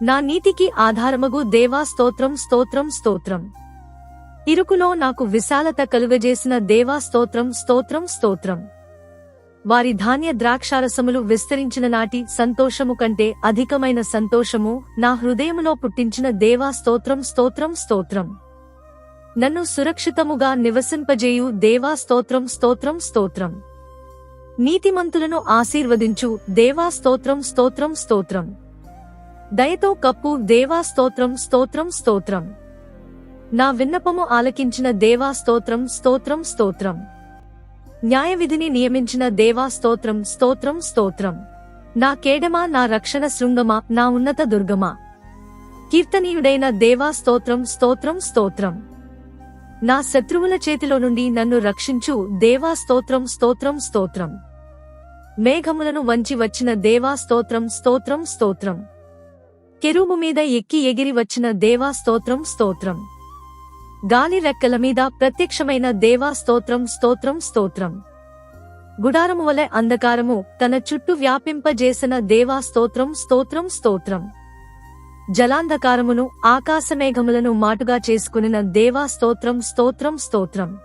నా నీతికి ఆధారమగు దేవా స్తోత్రం స్తోత్రం స్తోత్రం. ఇరుకులో నాకు విశాలత కలుగజేసిన దేవా స్తోత్రం స్తోత్రం స్తోత్రం. వారి ధాన్య ద్రాక్షారసములు విస్తరించిన నాటి సంతోషము కంటే అధికమైన సంతోషము నా హృదయములో పుట్టించిన దేవా స్తోత్రం స్తోత్రం స్తోత్రం. నన్ను సురక్షితముగా నివసింపజేయు దేవా స్తోత్రం స్తోత్రం స్తోత్రం. నీతిమంతులను ఆశీర్వదించు దేవా స్తోత్రం స్తోత్రం స్తోత్రం. దయతో కప్పు దేవా స్తోత్రం స్తోత్రం స్తోత్రం. నా విన్నపము ఆలకించిన దేవా స్తోత్రం స్తోత్రం స్తోత్రం. న్యాయవిధిని నియమించిన దేవా స్తోత్రం స్తోత్రం స్తోత్రం. నా కేడమా, నా రక్షణ శృంగమా, నా ఉన్నత దుర్గమా, కీర్తనీయుడైన దేవా స్తోత్రం స్తోత్రం స్తోత్రం. నా శత్రువుల చేతిలో నుండి నన్ను రక్షించు దేవా స్తోత్రం స్తోత్రం స్తోత్రం. మేఘములను వంచి వచ్చిన దేవా స్తోత్రం స్తోత్రం స్తోత్రం. కెరూబు మీద ఎక్కి ఎగిరి వచ్చిన దేవా స్తోత్రం స్తోత్రం. గాలి రెక్కల మీద ప్రత్యక్షమైన దేవా స్తోత్రం స్తోత్రం స్తోత్రం. గుడారము వలె అంధకారము తన చుట్టూ వ్యాపింపజేసిన దేవా స్తోత్రం స్తోత్రం స్తోత్రం. జలాంధకారమును ఆకాశమేఘములను మాటుగా చేసుకునిన దేవా స్తోత్రం స్తోత్రం స్తోత్రం.